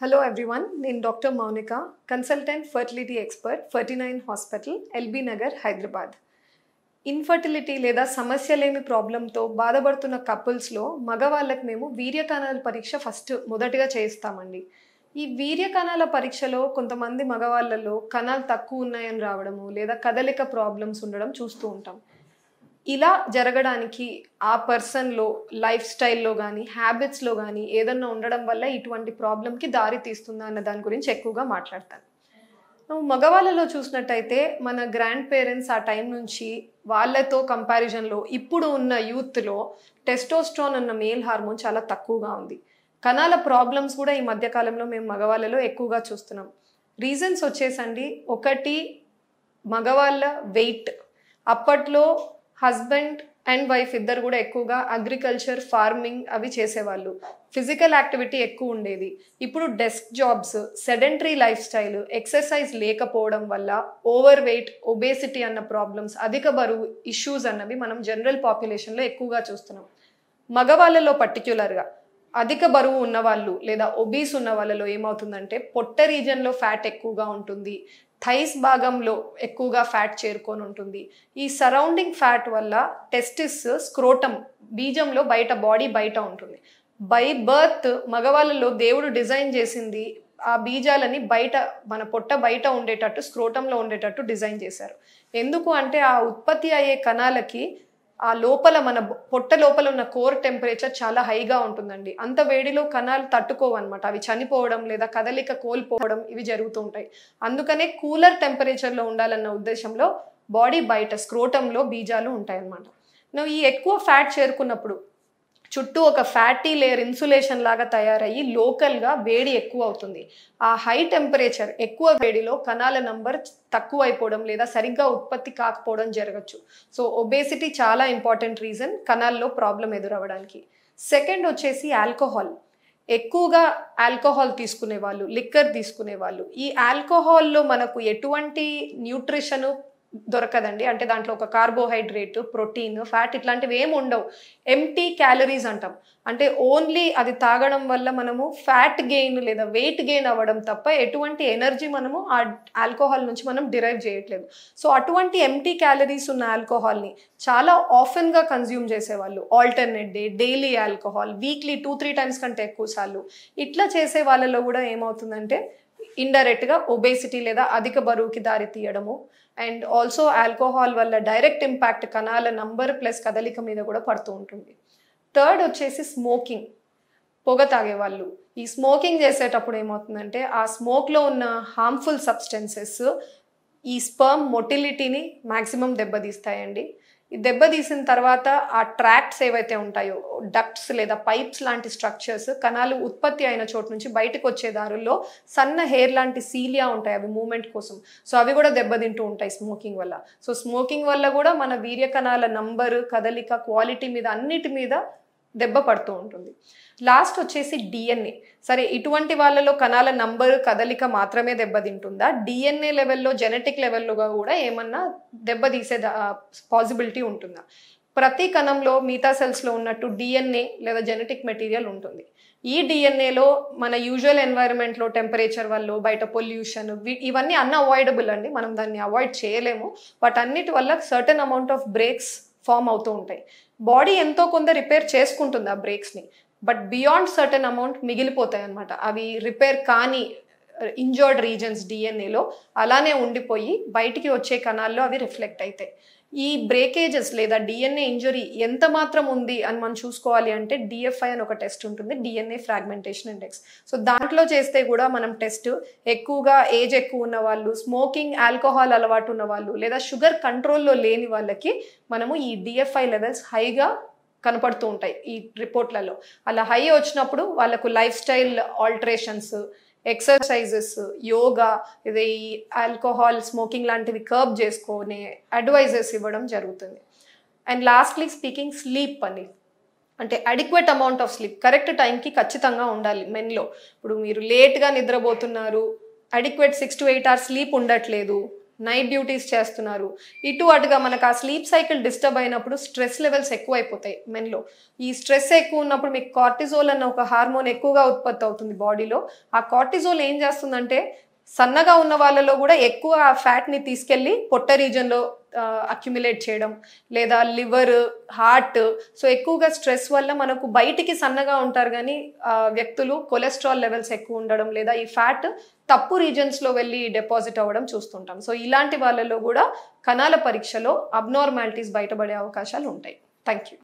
Hello everyone, నేను doctor Mounika, consultant fertility expert 39 hospital, LB Nagar, Hyderabad. Infertility లేదా సమస్య లేని ప్రాబ్లంతో బాధపడుతున్న కపుల్స్లో మగవాళ్ళకి మేము వీర్యకణాల పరీక్ష మొదటిగా చేయిస్తామండి. ఈ వీర్యకణాల పరీక్షలో కొంతమంది మగవాళ్ళలో కణాలు తక్కువ ఉన్నాయని రావడము లేదా కదలిక ప్రాబ్లమ్స్ ఉండడం చూస్తూ ఉంటాం. ఇలా జరగడానికి ఆ పర్సన్లో లైఫ్ స్టైల్లో కానీ హ్యాబిట్స్లో కానీ ఏదన్నా ఉండడం వల్ల ఇటువంటి ప్రాబ్లంకి దారి తీస్తుందా అన్న దాని గురించి ఎక్కువగా మాట్లాడతాను. మగవాళ్ళలో చూసినట్టయితే మన గ్రాండ్ పేరెంట్స్ ఆ టైం నుంచి వాళ్ళతో కంపారిజన్లో ఇప్పుడు ఉన్న యూత్లో టెస్టోస్ట్రాన్ అన్న మేల్ హార్మోన్ చాలా తక్కువగా ఉంది. కణాల ప్రాబ్లమ్స్ కూడా ఈ మధ్యకాలంలో మేము మగవాళ్ళలో ఎక్కువగా చూస్తున్నాం. రీజన్స్ వచ్చేసండి, ఒకటి మగవాళ్ళ వెయిట్. అప్పట్లో హస్బెండ్ అండ్ వైఫ్ ఇద్దరు కూడా ఎక్కువగా అగ్రికల్చర్, ఫార్మింగ్ అవి చేసేవాళ్ళు. ఫిజికల్ యాక్టివిటీ ఎక్కువ ఉండేది. ఇప్పుడు desk jobs, sedentary life style, exercise లేకపోవడం వల్ల ఓవర్ వెయిట్, ఒబేసిటీ అన్న ప్రాబ్లమ్స్, అధిక బరువు ఇష్యూస్ అన్నవి మనం జనరల్ పాపులేషన్లో ఎక్కువగా చూస్తున్నాం. మగవాళ్ళలో పర్టిక్యులర్గా అధిక బరువు ఉన్నవాళ్ళు లేదా ఒబీస్ ఉన్న వాళ్ళలో ఏమవుతుందంటే పొట్ట రీజన్లో ఫ్యాట్ ఎక్కువగా ఉంటుంది, థైస్ భాగంలో ఎక్కువగా ఫ్యాట్ చేరుకొని ఉంటుంది. ఈ సరౌండింగ్ ఫ్యాట్ వల్ల టెస్టిస్, స్క్రోటమ్ బీజంలో బాడీ బయట ఉంటుంది. బై బర్త్ మగవాళ్ళలో దేవుడు డిజైన్ చేసింది ఆ బీజాలని బయట, మన పొట్ట బయట ఉండేటట్టు, స్క్రోటంలో ఉండేటట్టు డిజైన్ చేశారు. ఎందుకు అంటే ఆ ఉత్పత్తి అయ్యే కణాలకి ఆ లోపల, మన పొట్ట లోపల ఉన్న కోర్ టెంపరేచర్ చాలా హైగా ఉంటుందండి. అంత వేడిలో కణాలు తట్టుకోవన్నమాట, అవి చనిపోవడం లేదా కదలిక కోల్పోవడం ఇవి జరుగుతూ ఉంటాయి. అందుకనే కూలర్ టెంపరేచర్లో ఉండాలన్న ఉద్దేశంలో బాడీ బయట స్క్రోటంలో బీజాలు ఉంటాయన్నమాట. ఈ ఎక్కువ ఫ్యాట్ చేరుకున్నప్పుడు చుట్టూ ఒక ఫ్యాటీ లేయర్ ఇన్సులేషన్ లాగా తయారయ్యి లోకల్గా వేడి ఎక్కువ అవుతుంది. ఆ హై టెంపరేచర్, ఎక్కువ వేడిలో కణాల నంబర్ తక్కువ అయిపోవడం లేదా సరిగ్గా ఉత్పత్తి కాకపోవడం జరగచ్చు. సో ఒబేసిటీ చాలా ఇంపార్టెంట్ రీజన్ కణాల్లో ప్రాబ్లం ఎదురవ్వడానికి. సెకండ్ వచ్చేసి ఆల్కహాల్. ఎక్కువగా ఆల్కహాల్ తీసుకునే వాళ్ళు, లిక్కర్ తీసుకునే వాళ్ళు. ఈ ఆల్కహాల్లో మనకు ఎటువంటి న్యూట్రిషన్ దొరకదండి. అంటే దాంట్లో ఒక కార్బోహైడ్రేట్, ప్రోటీన్, ఫ్యాట్ ఇట్లాంటివి ఏమి ఉండవు. ఎంటీ క్యాలరీస్ అంటాం. అంటే ఓన్లీ అది తాగడం వల్ల మనము ఫ్యాట్ గెయిన్ లేదా వెయిట్ గెయిన్ అవ్వడం తప్ప ఎటువంటి ఎనర్జీ మనము ఆ ఆల్కహాల్ నుంచి మనం డిరైవ్ చేయట్లేదు. సో అటువంటి ఎంటీ క్యాలరీస్ ఉన్న ఆల్కహాల్ని చాలా ఆఫెన్గా కన్జ్యూమ్ చేసేవాళ్ళు. Alternate day, daily alcohol, weekly 2-3 times కంటే ఎక్కువ సార్లు ఇట్లా చేసే వాళ్ళలో కూడా ఏమవుతుందంటే ఇండైరెక్ట్గా ఒబేసిటీ లేదా అధిక బరువుకి దారి తీయడము. అండ్ ఆల్సో ఆల్కహాల్ వల్ల డైరెక్ట్ ఇంపాక్ట్ కణాల నంబర్ ప్లస్ కదలిక మీద కూడా పడుతూ ఉంటుంది. థర్డ్ వచ్చేసి స్మోకింగ్. పొగ తాగేవాళ్ళు. ఈ స్మోకింగ్ చేసేటప్పుడు ఏమవుతుందంటే ఆ స్మోక్లో ఉన్న హార్మ్ఫుల్ సబ్స్టెన్సెస్ ఈ స్పర్మ్ మొటిలిటీని మ్యాక్సిమం దెబ్బతీస్తాయండి. ఈ దెబ్బతీసిన తర్వాత ఆ ట్రాక్ట్స్ ఏవైతే ఉంటాయో, డక్ట్స్ లేదా పైప్స్ లాంటి స్ట్రక్చర్స్, కణాలు ఉత్పత్తి అయిన చోటు నుంచి బయటకు వచ్చే దారుల్లో సన్న హెయిర్ లాంటి సీలియా ఉంటాయి, అవి మూమెంట్ కోసం. సో అవి కూడా దెబ్బతింటూ ఉంటాయి స్మోకింగ్ వల్ల. సో స్మోకింగ్ వల్ల కూడా మన వీర్య కణాల నంబరు, కదలిక, క్వాలిటీ మీద, అన్నిటి మీద దెబ్బ పడుతూ ఉంటుంది. లాస్ట్ వచ్చేసి డిఎన్ఏ. సరే, ఇటువంటి వాళ్ళలో కణాల నంబరు, కదలిక మాత్రమే దెబ్బతింటుందా? డిఎన్ఏ లెవెల్లో, జెనెటిక్ లెవెల్లో కూడా ఏమన్నా దెబ్బతీసే పాసిబిలిటీ ఉంటుందా? ప్రతి కణంలో మిగతా సెల్స్లో ఉన్నట్టు డిఎన్ఏ లేదా జెనెటిక్ మెటీరియల్ ఉంటుంది. ఈ డిఎన్ఏలో మన యూజువల్ ఎన్వైరన్మెంట్లో టెంపరేచర్ వల్ల, బయట పొల్యూషన్, ఇవన్నీ అన్అవాయిడబుల్ అండి. మనం దాన్ని అవాయిడ్ చేయలేము. బట్ అన్నిటి వల్ల certain amount of breaks form అవుతూ ఉంటాయి. బాడీ ఎంతో కొంత రిపేర్ చేసుకుంటుంది ఆ బ్రేక్స్ని, బట్ బియాండ్ సర్టన్ అమౌంట్ మిగిలిపోతాయి అన్నమాట. అవి రిపేర్ కాని ఇంజర్డ్ రీజన్స్ డిఎన్ఏలో అలానే ఉండిపోయి బయటికి వచ్చే కణాల్లో అవి రిఫ్లెక్ట్ అవుతాయి. ఈ బ్రేకేజెస్ లేదా డిఎన్ఏ ఇంజరీ ఎంత మాత్రం ఉంది అని మనం చూసుకోవాలి అంటే డిఎఫ్ఐ అని ఒక టెస్ట్ ఉంటుంది, డిఎన్ఏ ఫ్రాగ్మెంటేషన్ ఇండెక్స్. సో దాంట్లో చేస్తే కూడా మనం టెస్ట్ ఎక్కువగా ఏజ్ ఎక్కువ ఉన్న వాళ్ళు, స్మోకింగ్, ఆల్కహాల్ అలవాటు ఉన్న వాళ్ళు లేదా షుగర్ కంట్రోల్లో లేని వాళ్ళకి మనము ఈ డిఎఫ్ఐ లెవెల్స్ హైగా కనపడుతూ ఉంటాయి ఈ రిపోర్ట్లలో. అలా హై వచ్చినప్పుడు వాళ్ళకు life style alterations, exercises, yoga, ఇది ఆల్కహాల్, స్మోకింగ్ లాంటివి కర్బ్ చేసుకొని అడ్వైజెస్ ఇవ్వడం జరుగుతుంది. అండ్ లాస్ట్లీ స్పీకింగ్, స్లీప్ అని, అంటే adequate amount of sleep correct టైంకి ఖచ్చితంగా ఉండాలి మెన్లో. ఇప్పుడు మీరు లేట్గా నిద్రపోతున్నారు, అడిక్వేట్ 6 to 8 hours స్లీప్ ఉండట్లేదు, నైట్ డ్యూటీస్ చేస్తున్నారు, ఇటు అటుగా మనకు ఆ స్లీప్ సైకిల్ డిస్టర్బ్ అయినప్పుడు స్ట్రెస్ లెవెల్స్ ఎక్కువ అయిపోతాయి మెన్లో. ఈ స్ట్రెస్ ఎక్కువ ఉన్నప్పుడు మీకు కార్టిజోల్ అన్న ఒక హార్మోన్ ఎక్కువగా ఉత్పత్తి అవుతుంది బాడీలో. ఆ కార్టిజోల్ ఏం చేస్తుందంటే సన్నగా ఉన్న వాళ్ళలో కూడా ఎక్కువ ఫ్యాట్ని తీసుకెళ్ళి పొట్ట రీజన్లో అక్యుములేట్ చేయడం, లేదా లివర్, హార్ట్. సో ఎక్కువగా స్ట్రెస్ వల్ల మనకు బయటికి సన్నగా ఉంటారు కానీ వ్యక్తులు కొలెస్ట్రాల్ లెవెల్స్ ఎక్కువ ఉండడం, లేదా ఈ ఫ్యాట్ తప్పు రీజన్స్లో వెళ్ళి డిపాజిట్ అవ్వడం చూస్తుంటాం. సో ఇలాంటి వాళ్ళలో కూడా కణాల పరీక్షలో అబ్నార్మాలిటీస్ బయటపడే అవకాశాలు ఉంటాయి. Thank you.